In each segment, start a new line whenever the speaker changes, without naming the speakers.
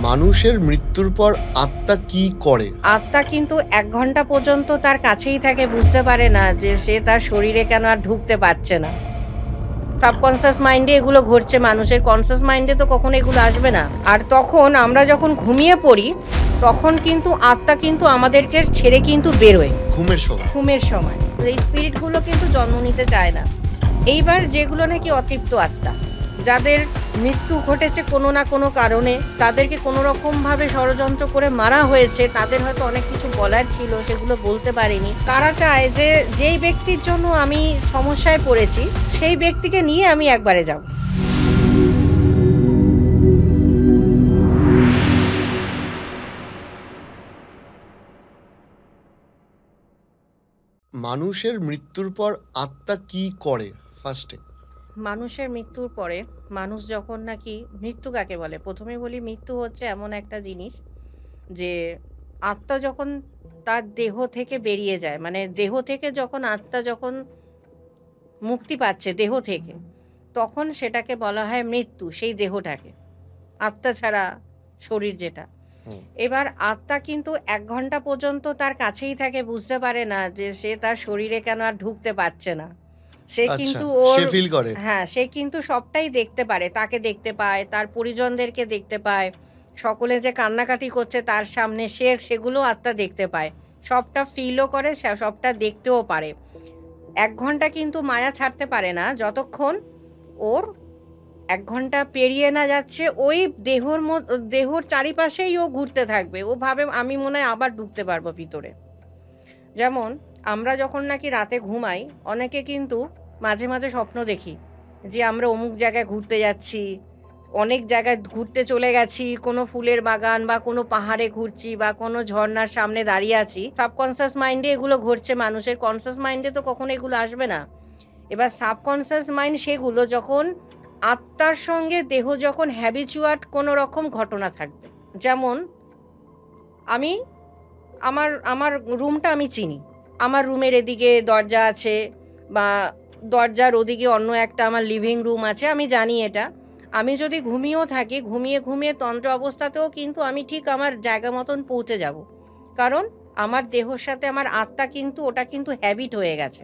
মানুষের মৃত্যুর পর আত্মা কি করে?
আত্মা কিন্তু ১ ঘন্টা পর্যন্ত তার কাছেই থাকে, বুঝতে পারে না যে সে তার শরীরে কেন আর ঢুকতে পারছে না। সাবকনসিয়াস মাইন্ডে এগুলো ঘটছে, মানুষের কনসিয়াস মাইন্ডে তো কখনো এগুলো আসবে না। আর তখন আমরা যখন ঘুমিয়ে পড়ি, তখন কিন্তু আত্মা কিন্তু আমাদেরকে ছেড়ে কিন্তু বেরোয় ঘুমের সময়। এই স্পিরিটগুলো কিন্তু জন্ম নিতে চায় না। এইবার যেগুলো নাকি অতৃপ্ত আত্মা, যাদের মৃত্যু ঘটেছে কোনো না কোনো কারণে, তাদেরকে কোনো রকমভাবে ষড়যন্ত্র করে মারা হয়েছে, তাদের হয়তো অনেক কিছু বলার ছিল, সেগুলো বলতে পারেনি। তারা চায় যে যেই ব্যক্তির জন্য আমি সমস্যায় পড়েছি সেই ব্যক্তিকে নিয়ে আমি একবারে যাব।
মানুষের মৃত্যুর পর আত্মা কি করে? ফার্স্টে
মানুষের মৃত্যুর পরে মানুষ যখন নাকি, মৃত্যু কাকে বলে? প্রথমে বলি, মৃত্যু হচ্ছে এমন একটা জিনিস যে আত্মা যখন তার দেহ থেকে বেরিয়ে যায়, মানে দেহ থেকে যখন আত্মা যখন মুক্তি পাচ্ছে দেহ থেকে, তখন সেটাকে বলা হয় মৃত্যু, সেই দেহটাকে। আত্মা ছাড়া শরীর যেটা। এবার আত্মা কিন্তু ১ ঘন্টা পর্যন্ত তার কাছেই থাকে, বুঝতে পারে না যে সে তার শরীরে কেন আর ঢুকতে পারছে না। সে কিন্তু
সে ফিল করে।
হ্যাঁ, সে কিন্তু সবটাই দেখতে পারে, তাকে দেখতে পায়, তার পরিজনদেরকে দেখতে পায়, সকলে যে কান্নাকাটি করছে তার সামনে সেগুলো আত্মা দেখতে পায়, সবটা ফিলও করে, সবটা দেখতেও পারে। ১ ঘন্টা কিন্তু মায়া ছাড়তে পারে না, যতক্ষণ ওর ১ ঘন্টা পেরিয়ে না যাচ্ছে, ওই দেহর চারিপাশেই ও ঘুরতে থাকবে। ও ভাবে আমি মনে হয় আবার ঢুকতে পারবো ভিতরে। যেমন আমরা যখন নাকি রাতে ঘুমাই, অনেকে কিন্তু মাঝে মাঝে স্বপ্ন দেখি যে আমরা অমুক জায়গায় ঘুরতে যাচ্ছি, অনেক জায়গায় ঘুরতে চলে গেছি, কোনো ফুলের বাগান বা কোনো পাহাড়ে ঘুরছি বা কোনো ঝর্ণার সামনে দাঁড়িয়ে আছি। সাবকনসিয়াস মাইন্ডে এগুলো ঘটছে, মানুষের কনসিয়াস মাইন্ডে তো কখনো এগুলো আসবে না। এবার সাবকনসিয়াস মাইন্ড সেগুলো যখন আত্মার সঙ্গে দেহ যখন হ্যাবিচুয়াট কোনো রকম ঘটনা থাকবে, যেমন আমি আমার আমার রুমটা আমি চিনি, আমার রুমের এদিকে দরজা আছে বা দরজার ওদিকে অন্য একটা আমার লিভিং রুম আছে, আমি জানি এটা। আমি যদি ঘুমিয়েও থাকি, ঘুমিয়ে ঘুমিয়ে তন্ত্র অবস্থাতেও কিন্তু আমি ঠিক আমার জায়গা মতন পৌঁছে যাব, কারণ আমার দেহর সাথে আমার আত্মা কিন্তু ওটা কিন্তু হ্যাবিট হয়ে গেছে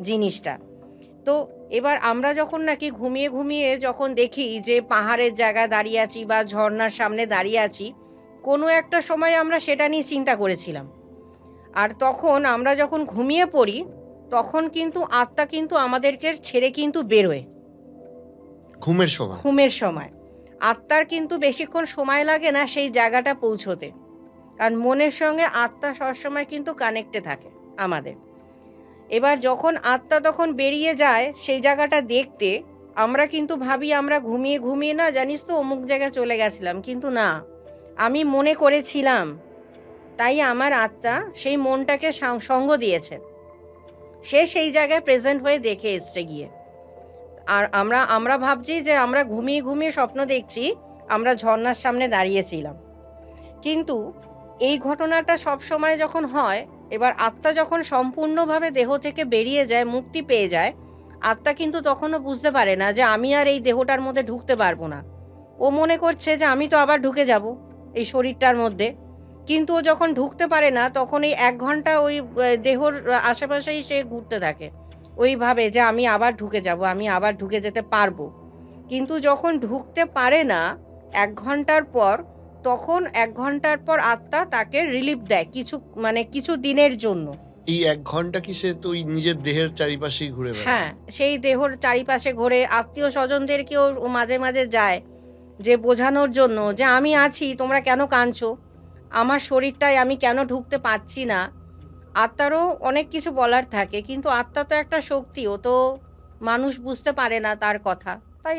জিনিসটা। তো এবার আমরা যখন নাকি ঘুমিয়ে ঘুমিয়ে যখন দেখি যে পাহাড়ের জায়গায় দাঁড়িয়ে আছি বা ঝর্ণার সামনে দাঁড়িয়ে আছি, কোনো একটা সময় আমরা সেটা নিয়ে চিন্তা করেছিলাম। আর তখন আমরা যখন ঘুমিয়ে পড়ি, তখন কিন্তু আত্মা কিন্তু আমাদেরকে ছেড়ে কিন্তু বেরোয় ঘুমের সময়। আত্মার কিন্তু বেশিক্ষণ সময় লাগে না সেই জায়গাটা পৌঁছতে, কারণ মনের সঙ্গে আত্মা সবসময় কিন্তু কানেক্টে থাকে আমাদের। এবার যখন আত্মা তখন বেরিয়ে যায় সেই জায়গাটা দেখতে, আমরা কিন্তু ভাবি আমরা ঘুমিয়ে ঘুমিয়ে না জানিস তো অমুক জায়গায় চলে গেছিলাম, কিন্তু না, আমি মনে করেছিলাম, তাই আমার আত্মা সেই মনটাকে সঙ্গ দিয়েছে, সে সেই জায়গায় প্রেজেন্ট হয়ে দেখে এসছে গিয়ে। আর আমরা ভাবছি যে আমরা ঘুমিয়ে ঘুমিয়ে স্বপ্ন দেখছি আমরা ঝর্ণার সামনে দাঁড়িয়েছিলাম, কিন্তু এই ঘটনাটা সব সময় যখন হয়, এবার আত্মা যখন সম্পূর্ণভাবে দেহ থেকে বেরিয়ে যায়, মুক্তি পেয়ে যায়, আত্মা কিন্তু তখনও বুঝতে পারে না যে আমি আর এই দেহটার মধ্যে ঢুকতে পারবো না। ও মনে করছে যে আমি তো আবার ঢুকে যাব এই শরীরটার মধ্যে, কিন্তু ও যখন ঢুকতে পারে না, তখন এই ১ ঘন্টা ওই দেহর আশেপাশেই সে ঘুরতে থাকে, ওইভাবে যে আমি আবার ঢুকে যাব, আমি আবার ঢুকে যেতে পারবো। কিন্তু যখন ঢুকতে পারে না ১ ঘন্টার পর, তখন ১ ঘন্টার পর আত্মা তাকে রিলিফ দেয় কিছু দিনের জন্য।
এই ১ ঘন্টা কি সে তো নিজের দেহের চারিপাশেই ঘুরে বেড়ায়?
হ্যাঁ, সেই দেহর চারিপাশে ঘোরে, আত্মীয় স্বজনদেরকেও মাঝে মাঝে যায় যে বোঝানোর জন্য যে আমি আছি, তোমরা কেন কাঁদছো, আমার শরীরটায় আমি কেন ঢুকতে পারছি না। আত্মারও অনেক কিছু বলার থাকে, কিন্তু আত্মা তো একটা শক্তি, ও তো মানুষ বুঝতে পারে না তার কথা, তাই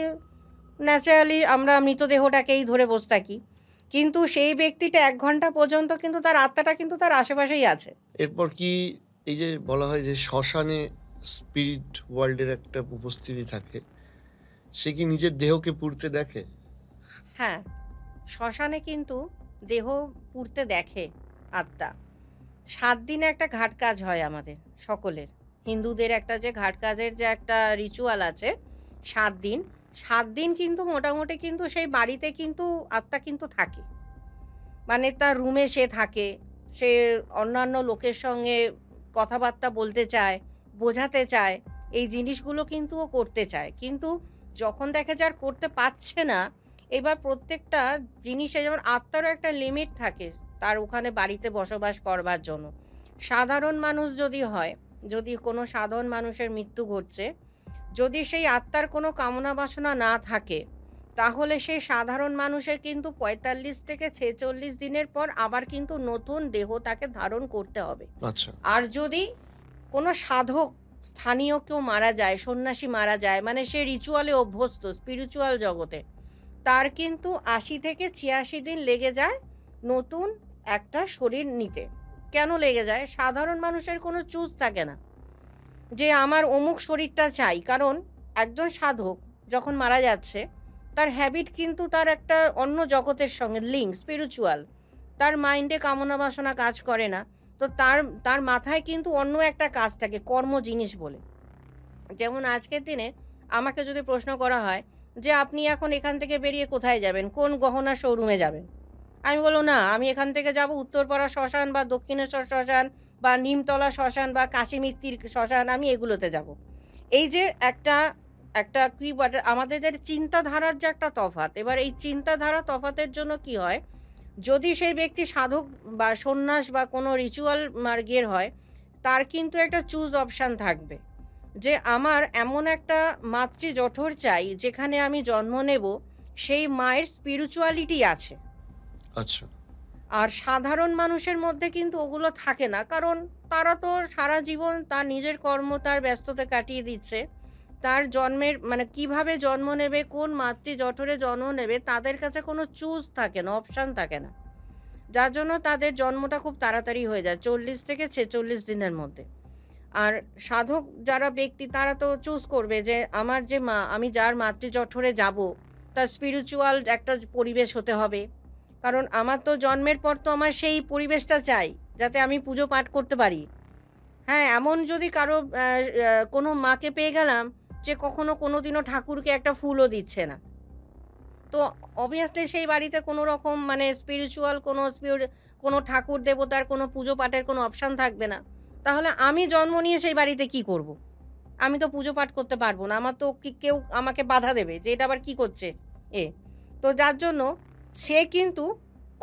ন্যাচারালি আমরা মৃতদেহটাকেই ধরে বসে থাকি। কিন্তু সেই ব্যক্তিটা ১ ঘন্টা পর্যন্ত কিন্তু তার আত্মাটা কিন্তু তার আশেপাশেই আছে।
এরপর কি এই যে বলা হয় যে শ্মশানে স্পিরিট ওয়ার্ল্ডের একটা উপস্থিতি থাকে, সে কি নিজের দেহকে পুড়তে দেখে?
হ্যাঁ, শ্মশানে কিন্তু দেহ পুড়তে দেখে আত্মা। ৭ দিনে একটা ঘাট কাজ হয় আমাদের সকলের, হিন্দুদের একটা যে ঘাট কাজের যে একটা রিচুয়াল আছে, ৭ দিন ৭ দিন কিন্তু মোটামুটি কিন্তু সেই বাড়িতে কিন্তু আত্মা কিন্তু থাকে। মানে তার রুমে সে থাকে, সে অন্যান্য লোকের সঙ্গে কথাবার্তা বলতে চায়, বোঝাতে চায়, এই জিনিসগুলো কিন্তু ও করতে চায়। কিন্তু যখন দেখে যে আর করতে পারছে না, এবার প্রত্যেকটা জিনিসে যেমন আত্মারও একটা লিমিট থাকে তার ওখানে বাড়িতে বসবাস করবার জন্য। সাধারণ মানুষ যদি হয়, যদি কোনো সাধারণ মানুষের মৃত্যু ঘটছে, যদি সেই আত্মার কোনো কামনা বাসনা না থাকে, তাহলে সেই সাধারণ মানুষের কিন্তু ৪৫ থেকে ৪৬ দিনের পর আবার কিন্তু নতুন দেহ তাকে ধারণ করতে হবে।
আচ্ছা।
আর যদি কোনো সাধক স্থানীয় কেউ মারা যায়, সন্ন্যাসী মারা যায়, মানে সে রিচুয়ালে অভ্যস্ত স্পিরিচুয়াল জগতে, তার কিন্তু ৮০ থেকে ৮৬ দিন লেগে যায় নতুন একটা শরীর নিতে। কেন লেগে যায়? সাধারণ মানুষের কোনো চুজ থাকে না যে আমার অমুক শরীরটা চাই। কারণ একজন সাধক যখন মারা যাচ্ছে, তার হ্যাবিট কিন্তু তার একটা অন্য জগতের সঙ্গে লিঙ্ক, স্পিরিচুয়াল। তার মাইন্ডে কামনা বাসনা কাজ করে না। তো তার তার মাথায় কিন্তু অন্য একটা কাজ থাকে, কর্ম জিনিস বলে। যেমন আজকের দিনে আমাকে যদি প্রশ্ন করা হয় যে আপনি এখন এখান থেকে বেরিয়ে কোথায় যাবেন, কোন গহনার শোরুমে যাবেন, আমি বলবো না, আমি এখান থেকে যাব উত্তরপাড়া শ্মশান বা দক্ষিণেশ্বর শ্মশান বা নিমতলা শ্মশান বা কাশীমিত্তির শ্মশান, আমি এগুলোতে যাব। এই যে একটা একটা কি বলে, আমাদের যে চিন্তাধারার যে একটা তফাৎ, এবার এই চিন্তাধারা তফাতের জন্য কি হয়, যদি সেই ব্যক্তি সাধক বা সন্ন্যাস বা কোনো রিচুয়াল মার্গের হয়, তার কিন্তু একটা চুজ অপশান থাকবে যে আমার এমন একটা মাতৃ জঠর চাই যেখানে আমি জন্ম নেব, সেই মায়ের স্পিরিচুয়ালিটি আছে।
আচ্ছা।
আর সাধারণ মানুষের মধ্যে কিন্তু ওগুলো থাকে না, কারণ তারা তো সারা জীবন তার নিজের কর্ম, তার ব্যস্ততা কাটিয়ে দিচ্ছে। তার জন্মের মানে কিভাবে জন্ম নেবে, কোন মাতৃ জঠরে জন্ম নেবে, তাদের কাছে কোনো চুজ থাকে না, অপশান থাকে না। যার জন্য তাদের জন্মটা খুব তাড়াতাড়ি হয়ে যায়, ৪০ থেকে ৪৬ দিনের মধ্যে। আর সাধক যারা ব্যক্তি, তারা তো চুজ করবে যে আমার যে মা, আমি যার মাতৃ জঠরে যাব, তার স্পিরিচুয়াল একটা পরিবেশ হতে হবে। কারণ আমার তো জন্মের পর তো আমার সেই পরিবেশটা চাই, যাতে আমি পুজো পাঠ করতে পারি। হ্যাঁ, এমন যদি কারো কোনো মাকে পেয়ে গেলাম যে কখনো কোনোদিনও ঠাকুরকে একটা ফুলও দিচ্ছে না, তো অবভিয়াসলি সেই বাড়িতে কোনো রকম মানে স্পিরিচুয়াল কোনো ঠাকুর দেবতার কোনো পুজো পাঠের কোনো অপশান থাকবে না। তাহলে আমি জন্ম নিয়ে সেই বাড়িতে কি করব? আমি তো পুজো পাঠ করতে পারবো না। আমার তো কেউ আমাকে বাধা দেবে যে এটা আবার কি করছে এ। তো যার জন্য সে কিন্তু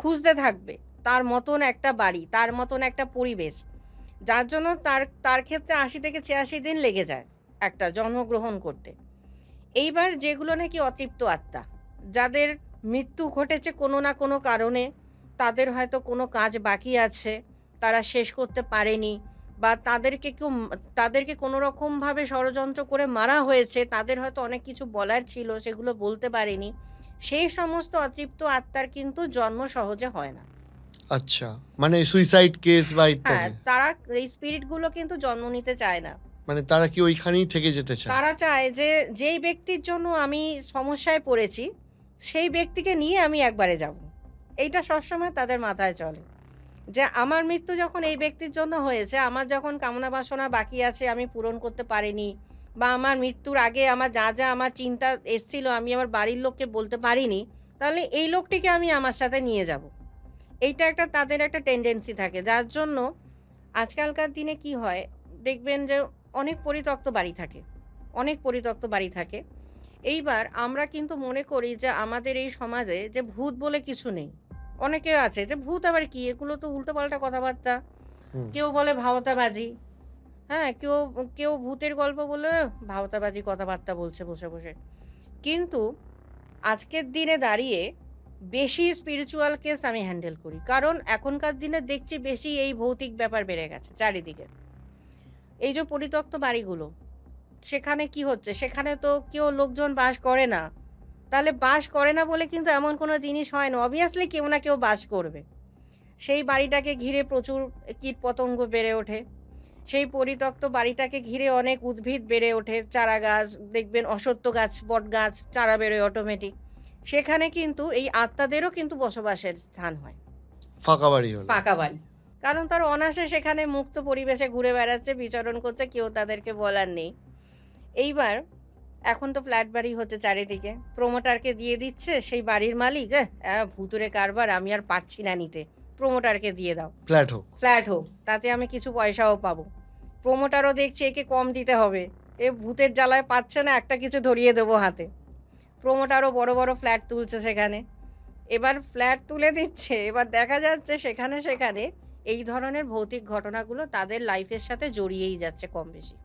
খুঁজতে থাকবে তার মতন একটা বাড়ি, তার মতন একটা পরিবেশ। যার জন্য তার তার ক্ষেত্রে ৮০ থেকে ৮৬ দিন লেগে যায় একটা জন্মগ্রহণ করতে। এইবার যেগুলো নাকি অতৃপ্ত আত্মা, যাদের মৃত্যু ঘটেছে কোনো না কোনো কারণে, তাদের হয়তো কোনো কাজ বাকি আছে, তারা শেষ করতে পারেনি, বা তাদেরকে কোনো রকমভাবে ষড়যন্ত্র করে মারা হয়েছে, তাদের হয়তো অনেক কিছু বলার ছিল, সেগুলো বলতে পারেনি। সেই সমস্ত অতৃপ্ত আত্মার কিন্তু জন্ম সহজে হয় না।
আচ্ছা, মানে সুইসাইড কেস বা
হ্যাঁ,
ইত্যাদি।
তারা এই স্পিরিটগুলো কিন্তু জন্ম নিতে চায় না।
মানে তারা কি ওইখানেই থেকে যেতে চায়?
তারা চায় যে যেই ব্যক্তির জন্য আমি সমস্যায় পড়েছি, সেই ব্যক্তিকে নিয়ে আমি একবারে যাব। এইটা সবসময় তাদের মাথায় চলে যে আমার মৃত্যু যখন এই ব্যক্তির জন্য হয়েছে, আমার যখন কামনা বাসনা বাকি আছে আমি পূরণ করতে পারিনি, বা আমার মৃত্যুর আগে আমার যা যা আমার চিন্তা এসছিল আমি আমার বাড়ির লোককে বলতে পারিনি, তাহলে এই লোকটিকে আমি আমার সাথে নিয়ে যাব। এইটা একটা তাদের একটা টেন্ডেন্সি থাকে, যার জন্য আজকালকার দিনে কি হয়, দেখবেন যে অনেক পরিত্যক্ত বাড়ি থাকে, অনেক পরিত্যক্ত বাড়ি থাকে। এইবার আমরা কিন্তু মনে করি যে আমাদের এই সমাজে যে ভূত বলে কিছু নেই। অনেকে আছে যে ভূত আবার কি, এগুলো তো উল্টোপাল্টা কথাবার্তা।
হুম।
কেউ বলে ভাওতাবাজি, হ্যাঁ, কেউ কেউ ভূতের গল্প বলে ভাওতাবাজি কথাবার্তা বলছে বসে বসে। কিন্তু আজকের দিনে দাঁড়িয়ে বেশি স্পিরিচুয়াল কেস আমি হ্যান্ডেল করি, কারণ এখনকার দিনে দেখছি বেশি এই ভৌতিক ব্যাপার বেড়ে গেছে চারিদিকে। এই যে পরিত্যক্ত বাড়িগুলো, সেখানে কি হচ্ছে, সেখানে তো কেউ লোকজন বাস করে না। তাহলে বাস করে না বলে কিন্তু এমন কোনো জিনিস হয় না, অবভিয়াসলি কেউ না কেউ বাস করবে। সেই বাড়িটাকে ঘিরে প্রচুর কীটপতঙ্গ বেড়ে ওঠে। সেই পরিত্যক্ত বাড়িটাকে ঘিরে অনেক উদ্ভিদ বেড়ে ওঠে, চারা গাছ দেখবেন, অশ্বত্থ গাছ, বট গাছ, চারা বেরোয় অটোমেটিক। সেখানে কিন্তু এই আত্মাদেরও কিন্তু বসবাসের স্থান হয়,
ফাঁকা বাড়ি হলো।
পাকা বাড়ি। কারণ তারা অনায়াসে সেখানে মুক্ত পরিবেশে ঘুরে বেড়াচ্ছে, বিচরণ করছে, কেউ তাদেরকে বলার নেই। এইবার এখন তো ফ্ল্যাট বাড়ি হচ্ছে চারিদিকে, প্রমোটারকে দিয়ে দিচ্ছে সেই বাড়ির মালিক, ভুতুরে কারবার, আমি আর পারছি না নিতে, প্রমোটারকে দিয়ে দাও,
ফ্ল্যাট হোক।
ফ্ল্যাট হোক, তাতে আমি কিছু পয়সাও পাবো। প্রমোটারও দেখছে একে কম দিতে হবে, এ ভূতের জ্বালায় পাচ্ছে না, একটা কিছু ধরিয়ে দেবো হাতে। প্রমোটারও বড় বড় ফ্ল্যাট তুলছে সেখানে, এবার ফ্ল্যাট তুলে দিচ্ছে, এবার দেখা যাচ্ছে সেখানে সেখানে এই ধরনের ভৌতিক ঘটনাগুলো তাদের লাইফের সাথে জড়িয়েই যাচ্ছে কম বেশি।